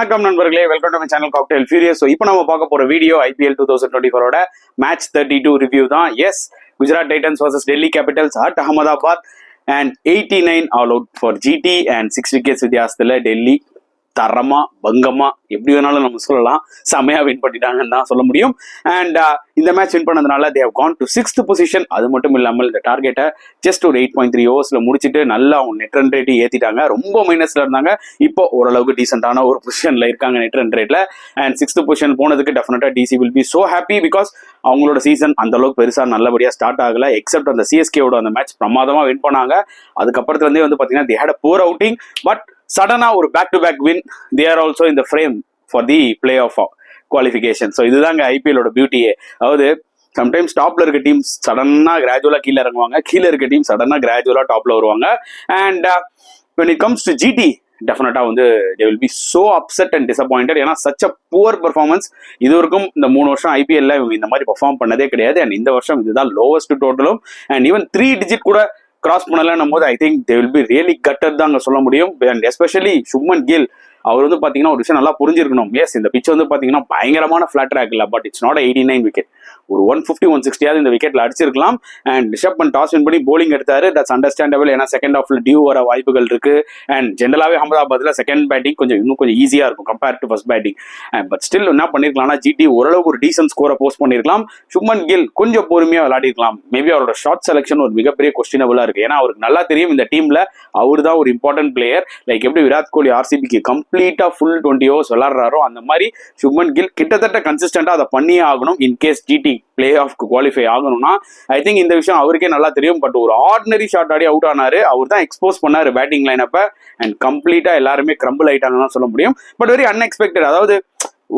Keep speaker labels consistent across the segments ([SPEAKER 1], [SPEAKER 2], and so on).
[SPEAKER 1] வணக்கம் நண்பர்களே, welcome to my channel Cocktail Furious. So இப்போ நம்ம பார்க்க போற வீடியோ IPL 2024 மேட்ச் 32 ரிவ்யூ தான். Yes, Gujarat Titans vs Delhi Capitals at Ahmedabad and 89 all out for GT and 6 wickets வித்தியாசத்தில் டெல்லி தரமா பங்கமா எப்படி வேணாலும் நம்ம சொல்லலாம், செமையா வின் பண்ணிட்டாங்கன்னு தான் சொல்ல முடியும். அண்ட் இந்த மேட்ச் வின் பண்ணதுனால they have gone to 6th position. அது மட்டும் இல்லாமல் இந்த டார்கெட்டை ஜஸ்ட் ஒரு 8.3 ஓவர்ஸ்ல முடிச்சுட்டு நல்லா அவங்க நெட் ரன் ரேட்டு ஏத்திட்டாங்க. ரொம்ப மைனஸ்ல இருந்தாங்க, இப்போ ஓரளவுக்கு டீசென்டான ஒரு பொசிஷன்ல இருக்காங்க நெட் ரன் ரேட்ல. அண்ட் 6th பொசிஷன் போனதுக்கு டெஃபினட்டா DC will be so happy, because அவங்களோட சீசன் அந்த அளவுக்கு பெருசா நல்லபடியா ஸ்டார்ட் ஆகல. எக்ஸப்ட் அந்த CSKவோட அந்த மேட்ச் பிரமாதமா வின் பண்ணாங்க. அதுக்கப்புறத்துல இருந்தே வந்து பாத்தீங்கன்னா they had a poor outing, but சடனா ஒரு back to back win. They are also in the frame for the play off qualification. So இதுதாங்க IPLோட பியூட்டியே. அதாவது சம்டைம்ஸ் டாப்ல இருக்க டீம் சடனா கிராஜுவலா கீழே இறங்குவாங்க, கீழே இருக்க டீம் சடனா கிராஜுவலா டாப்ல வருவாங்க. And when it comes to GT, டெஃபினட்டா வந்து they will be so upset and disappointed. ஏன்னா such a poor performance. இது வரைக்கும் இந்த 3 வருஷம் IPLல இவங்க இந்த மாதிரி பெர்ஃபார்ம் பண்ணதே கிடையாது. அண்ட் இந்த வருஷம் இதுதான் லோவஸ்ட் டோட்டலும். அண்ட் ஈவன் 3 டிஜிட் கூட கிராஸ் பண்ணலன்னும் போது I think they will be really gutted தான் சொல்ல முடியும். அண்ட் எஸ்பெஷலி சுப்மன் கில், அவர் வந்து பாத்தீங்கன்னா ஒரு விஷயம் நல்லா புரிஞ்சிருக்கணும். எஸ், இந்த பிச் வந்து பாத்தீங்கன்னா பயங்கரமான ஃபிளாட் ட்ராக் இல்ல, பட் இட்ஸ் நாட் 89 விக்கெட். ஒரு 150 160 இந்த விக்கெட்ல அடிச்சிருக்கலாம். And Rishabh Pant toss win பண்ணி போலிங் எடுத்தாரு. That's understandable. ஏன்னா செகண்ட் ஹாஃப்ல டியூ வர வாய்ப்புகள் இருக்கு. அண்ட் ஜென்ரலாவே அகமதாபாத்ல செகண்ட் பேட்டிங் இன்னும் கொஞ்சம் ஈஸியா இருக்கும் compared to first batting. But still என்ன பண்ணிருக்கலாம்னா GT ஓரளவுக்கு ஒரு டீசன்ட் ஸ்கோரை போஸ்ட் பண்ணிருக்கலாம். சுப்மன் கில் கொஞ்சம் பொறுமையா விளையாடி இருக்கலாம். மேபி அவரோட ஷார்ட் செலக்ஷன் ஒரு மிகப்பெரிய கொஸ்டினபிளா இருக்கு. ஏன்னா அவருக்கு நல்லா தெரியும் இந்த டீம்ல அவர் தான் ஒரு இம்பார்ட்டன்ட் பிளேயர். லைக் எப்படி விராட் கோலி RCBக்கு கம்ப்ளீட்டா ஃபுல் 20 ஓவர்ஸ் விளையாடுறாரோ அந்த மாதிரி சுப்மன் கில் கிட்டத்தட்ட கன்சிஸ்டன்டா அதை பண்ணியே ஆகணும். இன்கேஸ் GT பிளே ஆஃப்க்கு குவாலிஃபை ஆகணும்னா ஐ திங்க் இந்த விஷயம் அவருக்கே நல்லா தெரியும். பட் ஒரு ஆர்டினரி ஷாட் ஆடி அவுட் ஆனாரு. அவர் தான் எக்ஸ்போஸ் பண்ணாரு பேட்டிங் லைனப்ப. அண்ட் கம்ப்ளீட்டா எல்லாருமே கிரம்பிள் ஆயிட்டாங்கன்னு தான் சொல்ல முடியும். But very unexpected. அதாவது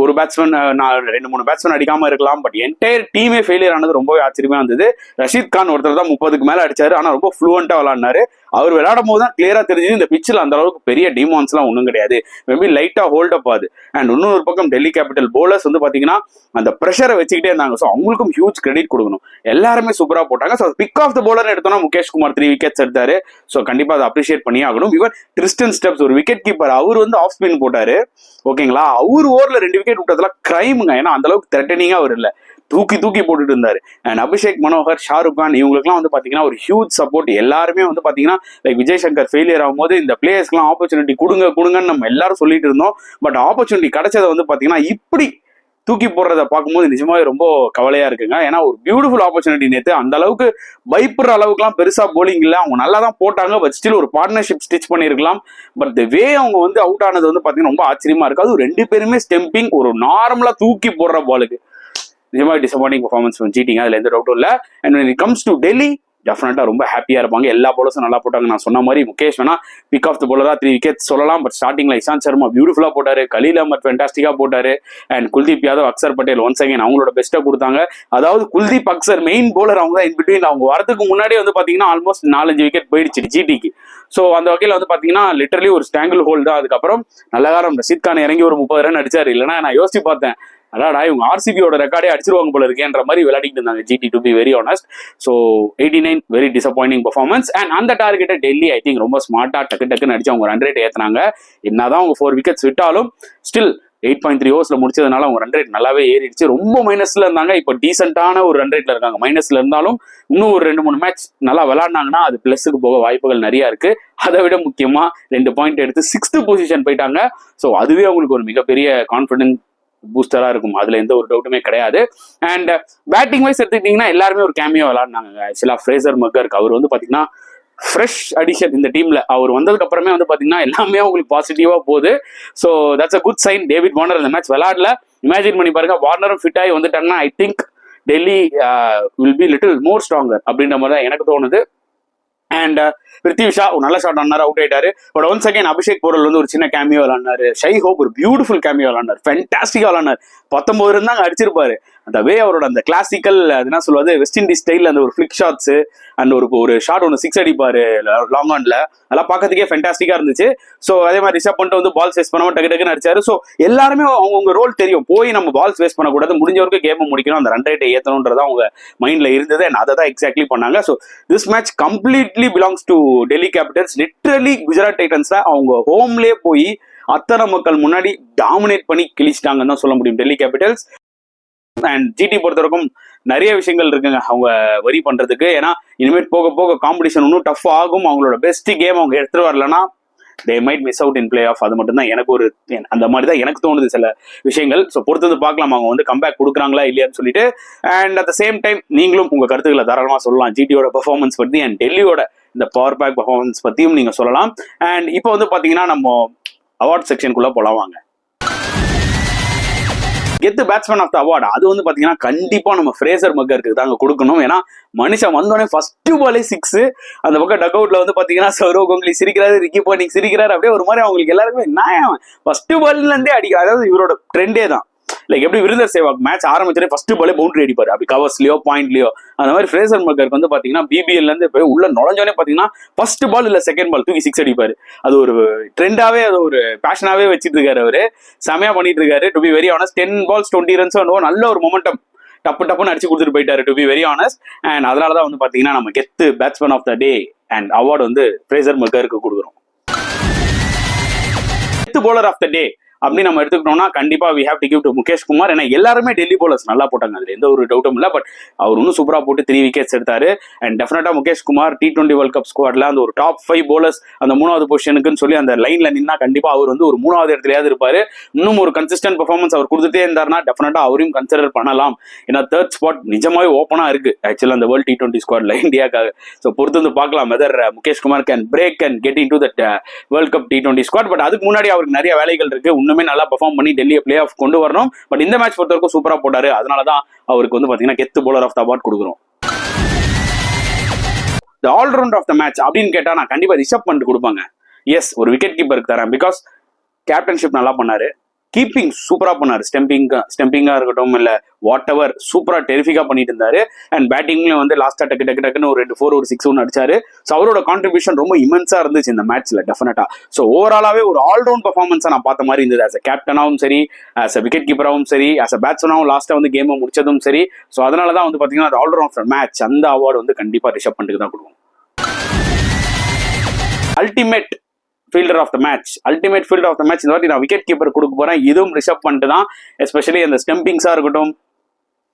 [SPEAKER 1] ஒரு பேட்ஸ்மேன், நான் 2-3 பேட்ஸ்மேன் அடிக்காம இருக்கலாம், பட் என்டையர் டீமே ஃபெயிலியர் ஆனது ரொம்பவே ஆச்சரியமா இருந்தது. ரஷீத் கான் ஒருத்தர் தான் 30க்கு மேல அடிச்சாரு, ஆனா ரொம்ப ஃப்ளூவெண்டா விளையாடினாரு. அவர் விளையாடும் போது தான் கிளியரா தெரிஞ்சது இந்த பிச்சில் அந்த அளவுக்கு பெரிய டிமான்ஸ் எல்லாம் ஒன்றும் கிடையாது, மேபி லைட்டா ஹோல்ட் அப் ஆகுது. அண்ட் இன்னொரு பக்கம் டெல்லி கேபிட்டல் போலர்ஸ் வந்து பாத்தீங்கன்னா அந்த ப்ரெஷரை வச்சுக்கிட்டே இருந்தாங்க. ஸோ அவங்களுக்கும் ஹியூஜ் கிரெடிட் கொடுக்கணும். எல்லாருமே சூப்பரா போட்டாங்க. So pick of the bowler எடுத்தோம்னா முகேஷ் குமார் 3 விக்கெட்ஸ் எடுத்தாரு. ஸோ கண்டிப்பா அதை அப்ரிஷியேட் பண்ணி ஆகணும். ஈவன் ட்ரிஸ்டன் ஸ்டெப்ஸ் ஒரு விக்கெட் கீப்பர், அவர் வந்து ஆஃப் ஸ்பின் போட்டாரு. ஓகேங்களா, அவர் ஓவர்ல 2 விக்கெட் விட்டதெல்லாம் கிரைமுங்க. ஏன்னா அந்த அளவுக்கு த்ரெட்டனிங்கா அவர் இல்லை, தூக்கி போட்டுட்டு இருந்தாரு. அண்ட் அபிஷேக் மனோகர், ஷாருக் கான் இவங்களுக்குலாம் வந்து பாத்தீங்கன்னா ஒரு ஹியூஜ் சப்போர்ட். எல்லாருமே வந்து பாத்தீங்கன்னா லைக் விஜய் சங்கர் ஃபெயிலியர் ஆகும்போது இந்த பிளேயர்ஸ்க்குலாம் ஆப்பர்ச்சுனிட்டி கொடுங்கன்னு நம்ம எல்லாரும் சொல்லிட்டு இருந்தோம். பட் ஆப்பர்ச்சுனிட்டி கிடைச்சதை வந்து பாத்தீங்கன்னா இப்படி தூக்கி போடுறத பார்க்கும்போது நிஜமாவே ரொம்ப கவலையா இருக்குங்க. ஏன்னா ஒரு பியூட்டிஃபுல் ஆப்பர்ச்சுனிட்டி நேற்று. அந்த அளவுக்கு பயப்படுற அளவுக்குலாம் பெருசா போலிங் இல்லை, அவங்க நல்லா தான் போட்டாங்க. பட் ஸ்டில் ஒரு பார்ட்னர்ஷிப் ஸ்டிச் பண்ணிருக்கலாம். பட் த வே அவங்க வந்து அவுட் ஆனது வந்து பாத்தீங்கன்னா ரொம்ப ஆச்சரியமா இருக்கு. அது 2 பேருமே ஸ்டெம்பிங், ஒரு நார்மலா தூக்கி போடுற பாலுக்கு நிஜமாக டிசப்பாயிண்டிங் பர்ஃபார்மன்ஸ் ஜிடிங்க, அதுல எந்த டவுட்டும் இல்லை. And when it comes to Delhi, டெஃபினட்டா ரொம்ப ஹாப்பியா இருப்பாங்க. எல்லா போலர்ஸும் நல்லா போட்டாங்க. நான் சொன்ன மாதிரி முகேஷ் வேணா பிக் ஆஃப் த போலரா 3 விக்கெட்ஸ் சொல்லலாம். பட் ஸ்டார்டிங்ல இஷாந்த் சர்மா பியூட்டிஃபுல்லா போட்டாரு, கலீல் அஹ்மத் ஃபென்டாஸ்டிக்கா போட்டாரு. And Kuldeep Yadav, Axar Patel once again அவங்களோட பெஸ்ட்டை கொடுத்தாங்க. அதாவது குல்தீப், அக்சர் மெயின் போலர் அவங்க தான். இன் பிட்வீன் அவங்க வரதுக்கு முன்னாடியே வந்து பாத்தீங்கன்னா ஆல்மோஸ்ட் 4-5 விக்கெட் போயிடுச்சு GTக்கு. ஸோ அந்த வகையில் வந்து பாத்தீங்கன்னா லிட்டரலி ஒரு ஸ்டாங்கிள் ஹோல் தான். அதுக்கப்புறம் நல்ல காரம் ரஷீத் கான் இறங்கி ஒரு 30 ரன் அடிச்சாரு. இல்லைன்னா நான் யோசிச்சு பார்த்தேன், அடாடா இவங்க RCBயோட ரெக்கார்டே அடிச்சிருவாங்க போல இருக்கேன்ற மாதிரி விளையாடிட்டு இருந்தாங்க GT, to be very honest. So 89 very disappointing performance. And அந்த டார்கெட்டை டெல்லி ஐ திங்க் ரொம்ப ஸ்மார்ட்டா டக்குன்னு அடிச்சு அவங்க ரன் ரேட் ஏற்றினாங்க. என்னதான் அவங்க 4 விக்கெட்ஸ் விட்டாலும் ஸ்டில் 8.3 ஓவர்ஸ்ல முடிச்சதுனால அவங்க ரன் ரேட் நல்லாவே ஏறிடுச்சு. ரொம்ப மைனஸ்ல இருந்தாங்க, இப்போ டீசென்டான ஒரு ரன் ரேட்ல இருக்காங்க. மைனஸ்ல இருந்தாலும் இன்னும் ஒரு 2-3 மேட்ச் நல்லா விளையாடினாங்கன்னா அது பிளஸுக்கு போக வாய்ப்புகள் நிறைய இருக்கு. அதை விட முக்கியமா 2 பாயிண்ட் எடுத்து 6th பொசிஷன் போயிட்டாங்க. ஸோ அதுவே அவங்களுக்கு ஒரு மிகப்பெரிய கான்ஃபிடன்ஸ் பூஸ்டரா இருக்கும், அதுல எந்த ஒரு டவுட்டுமே கிடையாது. அண்ட் பேட்டிங் வைஸ் எடுத்துக்கிட்டீங்கன்னா எல்லாருமே ஒரு கேமியோ விளையாடினாங்க. ஆக்சுவலா ஃப்ரேசர் மக்கர்க், அவர் வந்து பாத்தீங்கன்னா ஃப்ரெஷ் அடிஷன் இந்த டீம்ல. அவர் வந்ததுக்கு அப்புறமே வந்து பாத்தீங்கன்னா எல்லாமே அவங்களுக்கு பாசிட்டிவா போகுது. So that's a good sign. David Warner இந்த மேட்ச் விளையாடல. இமேஜின் பண்ணி பாருங்க, வார்னரும் ஃபிட் ஆகி வந்துட்டாங்கன்னா I think Delhi will be little more stronger அப்படின்ற மாதிரி தான் எனக்கு தோணுது. அண்ட் பிருத்திவி ஷா ஒரு நல்ல ஷாட் ஆனாரு, அவுட் ஆயிட்டாரு. But once again Abhishek borewell வந்து ஒரு சின்ன கேமியோ விளாண்டாரு. ஷை ஹோப் ஒரு பியூட்டிஃபுல் கேமியோ விளாண்டாரு, ஃபென்டாஸ்டிக்கா விளாண்டாரு. 19 இருந்தாங்க அடிச்சிருப்பாரு. அந்த வே அவரோட அந்த கிளாசிக்கல் என்ன சொல்வது வெஸ்ட் இண்டீஸ் ஸ்டைல் அந்த ஒரு ஃபிளிக் ஷாட்ஸ் அண்ட் ஒரு ஷாட் ஒன்று 6 அடிப்பாரு லாங் ஆன்ல, அதெல்லாம் பார்க்கறதுக்கே ஃபென்டாஸ்டிக்கா இருந்துச்சு. ஸோ அதே மாதிரி ரிஷப் பண்ணிட்டு வந்து பால் வேஸ்ட் பண்ணாம டக்குன்னு அடிச்சாரு. ஸோ எல்லாருமே அவங்க ரோல் தெரியும், போய் நம்ம பால்ஸ் வேஸ்ட் பண்ணக்கூடாது, முடிஞ்ச வரைக்கும் கேமை முடிக்கணும், அந்த ரன் ரேட்டை ஏற்றணும்ன்றதா அவங்க மைண்ட்ல இருந்தது. அண்ட் அதை தான் எக்ஸாக்ட்லி பண்ணாங்க. So this match completely belongs to Delhi Capitals. Literally Gujarat டைட்டன்ஸ்ல அவங்க ஹோம்லேயே போய் அத்தனை மக்கள் முன்னாடி டாமினேட் பண்ணி கிழிச்சிட்டாங்கன்னு தான் சொல்ல முடியும் டெல்லி கேபிட்டல்ஸ். அண்ட் ஜிடி பொறுத்தவரைக்கும் நிறைய விஷயங்கள் இருக்குங்க அவங்க வரி பண்றதுக்கு. ஏன்னா இனிமேல் போக போக காம்படிஷன் இன்னும் டஃப் ஆகும். அவங்களோட பெஸ்ட் கேம் அவங்க எடுத்துட்டு வரலன்னா they might miss out in play-off. அது மட்டும் தான் எனக்கு ஒரு அந்த மாதிரி தான் எனக்கு தோணுது சில விஷயங்கள். ஸோ பொறுத்தது பார்க்கலாம் அவங்க வந்து கம்பேக் கொடுக்குறாங்களா இல்லையான்னு சொல்லிட்டு. And at the same time நீங்களும் உங்க கருத்துக்களை தாராளமாக சொல்லலாம் ஜிடியோட பெர்ஃபார்மன்ஸ் பற்றி அண்ட் டெல்லியோட இந்த பவர் பேக் பெர்ஃபார்மன்ஸ் பற்றியும் நீங்க சொல்லலாம். அண்ட் இப்போ வந்து பாத்தீங்கன்னா நம்ம அவார்ட் செக்ஷனுக்குள்ள போலாம் வாங்க. கெத்து பேட்ஸ்மேன் ஆஃப் த அவார்டு அது வந்து பாத்தீங்கன்னா கண்டிப்பா நம்ம ஃப்ரேசர் மக்கருக்கு தாங்க கொடுக்கணும். ஏன்னா மனுஷன் வந்தோடனே ஃபர்ஸ்ட் பாலே 6. அந்த பக்கம் டக் அவுட்ல வந்து பாத்தீங்கன்னா சௌரவ் கங்குலி சிரிக்கிறாரு, ரிக்கி பாண்டிங் சிரிக்கிறாரு. அப்படியே ஒரு மாதிரி அவங்களுக்கு எல்லாருமே நான் ஃபர்ஸ்ட் பால்ல இருந்தே அடிக்க, அதாவது இவரோட ட்ரெண்டே தான். லைக் எப்படி விருந்தர் சேவாக் மேட்ச் ஆரம்பிச்சே ஃபர்ஸ்ட் பாலே பவுண்டரி அடிப்பாரு, அப்படி கவர்ஸ்லயோ பாயிண்ட்லயோ. அந்த மாதிரி ஃப்ரேசர் மக்கருக்கு வந்து பாத்தீங்கன்னா பிபிஎல்ல இருந்து போய் உள்ள நுழைஞ்சோடனே பாத்தீங்கன்னா ஃபர்ஸ்ட் பால் இல்ல செகண்ட் பால் தூக்கி 6 அடிப்பாரு. அது ஒரு ட்ரெண்டாவே, அது ஒரு பேஷனாவே வச்சிட்டு இருக்காரு அவரு. செமையா பண்ணிட்டு இருக்காரு. To be very honest 10 balls 20 runs நல்ல ஒரு மொமெண்டம் டப்புன்னு அடிச்சு கொடுத்துட்டு போயிட்டாரு to be very honest. And அதனாலதான் வந்து பாத்தீங்கன்னா நம்ம கெத்து batsman of the day and award வந்து ஃப்ரேசர் மக்கருக்கு கொடுக்குறோம். கெத்து பவுலர் ஆஃப் த டே அப்படி நம்ம எடுத்துக்கிட்டோம்னா கண்டிப்பா we have to give to Mukesh Kumar. ஏன்னா எல்லாருமே டெல்லி பவுலர்ஸ் நல்லா போட்டாங்க, அதுல எந்த ஒரு டவுட்டும் இல்லை. பட் அவர் இன்னும் சூப்பரா போட்டு 3 wickets எடுத்தாரு. And definitely Mukesh Kumar T20 World Cup ஸ்குவாட்ல அந்த ஒரு டாப் 5 bowlers அந்த 3வது பொசிஷனுக்குன்னு சொல்லி அந்த லைன்ல நின்னா கண்டிப்பா அவர் வந்து ஒரு 3வது இடத்துலயாவது இருப்பாரு. இன்னும் ஒரு கன்சிஸ்டன்ட் பெர்ஃபார்மன்ஸ் அவர் கொடுத்துட்டே இருந்தாருன்னா டெஃபினட்டா அவரையும் கன்சிடர் பண்ணலாம். ஏன்னா 3rd spot நிஜமாவே ஓப்பனா இருக்கு ஆக்சுவலா அந்த வேர்ல்ட் T20 ஸ்குவாட்ல இந்தியாக்காக. ஸோ பொறுத்து வந்து பார்க்கலாம் whether Mukesh Kumar can break and get in to that world cup T20 squad. But அதுக்கு முன்னாடி அவருக்கு நிறைய வேலைகள் இருக்கு. இன்னுமே நல்லா பெர்ஃபார்ம் பண்ணி டெல்லியை பிளே ஆஃப் கொண்டு வரணும். பட் இந்த மேட்ச் பொறுத்தவரைக்கும் சூப்பரா போட்டாரு. அதனாலதான் அவருக்கு வந்து பாத்தீங்கன்னா கெத்து பவுலர் ஆஃப் த அவார்ட் கொடுக்குறோம். ஆல்ரவுண்டர் ஆஃப் த மேட்ச் அப்படின்னு கேட்டா நான் கண்டிப்பா ரிஷப் பண்ட் கொடுப்பாங்க. எஸ், ஒரு விக்கெட் கீப்பருக்கு தரேன். பிகாஸ் கேப்டன்ஷிப் நல்லா பண்ணாரு, கீப்பிங் சூப்பரா பண்ணாரு, ஸ்டெம்பிங்கா இருக்கட்டும் இல்ல வாட் எவர் சூப்பரா டெரிஃபிக்கா பண்ணிட்டு இருந்தாரு. அண்ட் பேட்டிங்ல வந்து லாஸ்டா டக்குன்னு ஒரு 2 4 ஒரு 6 ஒன்று அடிச்சாரு. ஸோ அவரோட கான்ட்ரிபியூஷன் ரொம்ப இமென்ஸா இருந்துச்சு இந்த மேட்ச்ல டெஃபினட்டா. ஸோ ஓவராலாவே ஒரு ஆல்ரவுண்ட் பெர்ஃபார்மன்ஸா நான் பார்த்த மாதிரி இருந்தது. ஆஸ் அ கேப்டனாவும் சரி, ஆஸ் அ விக்கெட் கீப்பராகவும் சரி, ஆஸ் அ பேட்ஸ்மேனாவும் லாஸ்டா வந்து கேமை முடிச்சதும் சரி. ஸோ அதனாலதான் வந்து பாத்தீங்கன்னா ஆல்ரவுண்ட் ஆஃப் த மேட்ச் அந்த அவார்டு வந்து கண்டிப்பா ரிஷப் பண்ட்டுக்கு தான் கொடுக்கும். Ultimate fielder of the match இந்த வாட்டி நான் விக்கெட் கீப்பர் கொடுக்க போறேன். இதுவும் ரிஷப் பண்ணிட்டு தான். எஸ்பெஷலி அந்த ஸ்டம்பிங்ஸா இருக்கட்டும்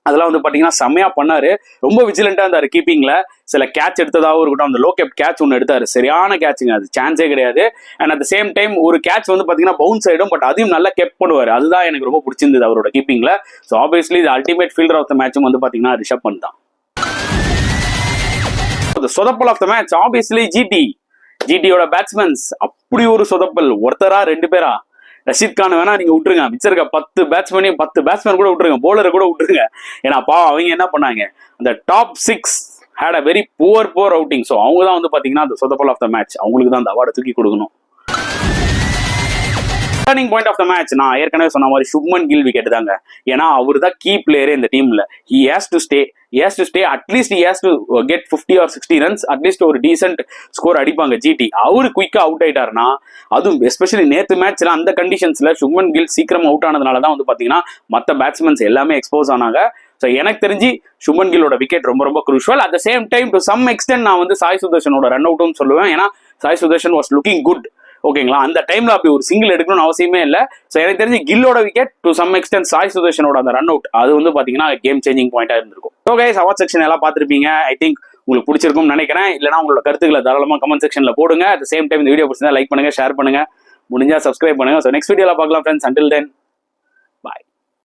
[SPEAKER 1] அதெல்லாம் வந்து பாத்தீங்கன்னா செம்மையா பண்ணாரு. ரொம்ப விஜிலண்டா இருந்தாரு கீப்பிங்ல. சில கேட்ச் எடுத்ததாகவும் இருக்கட்டும், அந்த லோ கேப் கேட்ச் ஒன்று எடுத்தாரு, சரியான கேட்சுங்க, அது சான்ஸே கிடையாது. And at the same time ஒரு கேட்ச் வந்து பாத்தீங்கன்னா பவுன்ஸ் ஆயிடும், பட் அதையும் நல்லா கெப் பண்ணுவாரு. அதுதான் எனக்கு ரொம்ப பிடிச்சிருந்தது அவரோட கீப்பிங்ல. ஸோ ஆப்வியஸ்லி இது அல்டிமேட் ஃபீல்டர் ஆஃப் த மேட்சும் வந்து பாத்தீங்கன்னா ரிஷப் பண்ட் தான். சொதப்பல் ஆஃப் த மேட்ச் ஆப்வியஸ்லி ஜிடியோட பேட்ஸ்மேன்ஸ். அப்படி ஒரு சொதப்பல், ஒருத்தரா 2 பேரா? ரஷீத் கான் வேணா நீங்க விட்டுருங்க, மிச்சருக்க 10 பேட்ஸ்மேன் கூட விட்டுருங்க, போலரை கூட விட்டுருங்க. ஏன்னா அவங்க என்ன பண்ணாங்க, அந்த top 6 had a very poor outing. So அவங்க தான் வந்து பாத்தீங்கன்னா அந்த சொதப்பல் ஆஃப் த மேட்ச், அவங்களுக்கு தான் அந்த அவார்டை தூக்கி கொடுக்கணும். Turning point of the match நான் ஏற்கனவே சொன்ன மாதிரி சுப்மன் கில் விக்கெட் தாங்க. ஏன்னா அவர் தான் கீ பிளேயரே இந்த டீம்ல. he has to stay at least he has to get 50 or 60 runs, at least ஒரு டீசென்ட் ஸ்கோர் அடிப்பாங்க ஜிடி. அவரு குயிக்கா அவுட் ஆயிட்டாருன்னா, அதுவும் எஸ்பெஷலி நேத்து மேட்ச்ல அந்த கண்டிஷன்ஸ்ல சுப்மன் கில் சீக்கிரம் அவுட் ஆனதுனாலதான் வந்து பாத்தீங்கன்னா மற்ற பேட்ஸ்மேன்ஸ் எல்லாமே எக்ஸ்போஸ் ஆனாங்க. ஸோ எனக்கு தெரிஞ்சு சுப்மன் கில்லோட விக்கெட் ரொம்ப crucial. At the same time to some extent நான் வந்து சாய் சுதர்ஷனோட ரன் அவுட்டும் சொல்லுவேன். ஏன்னா Sai Sudharsan was looking good. ஓகேங்களா, அந்த டைம்ல அப்படி ஒரு சிங்கிள் எடுக்கணும்னு அவசியமே இல்லை. ஸோ எனக்கு தெரிஞ்சு கில்லோட wicket to some extent Sai சுதர்ஷனோட அந்த ரன் அவுட் அது வந்து பாத்தீங்கன்னா கேம் சேஞ்சிங் பாயிண்டா இருந்திருக்கும். ஸோ கைஸ், அவார்ட் செக்ஷன் எல்லாம் பார்த்துருப்பீங்க. ஐ திங்க் உங்களுக்கு பிடிச்சிருக்கும்னு நினைக்கிறேன். இல்லைனா உங்களோட கருத்துக்களை தாராளமா கமெண்ட் செக்ஷன்ல போடுங்க. அட் த சேம் டைம் இந்த வீடியோ பிடிச்சிருந்தா லைக் பண்ணுங்க, ஷேர் பண்ணுங்க, முடிஞ்சா சப்ஸ்கிரைப் பண்ணுங்க. ஸோ நெக்ஸ்ட் வீடியோல பார்க்கலாம் ஃப்ரெண்ட்ஸ். அண்டில் தென் பாய்.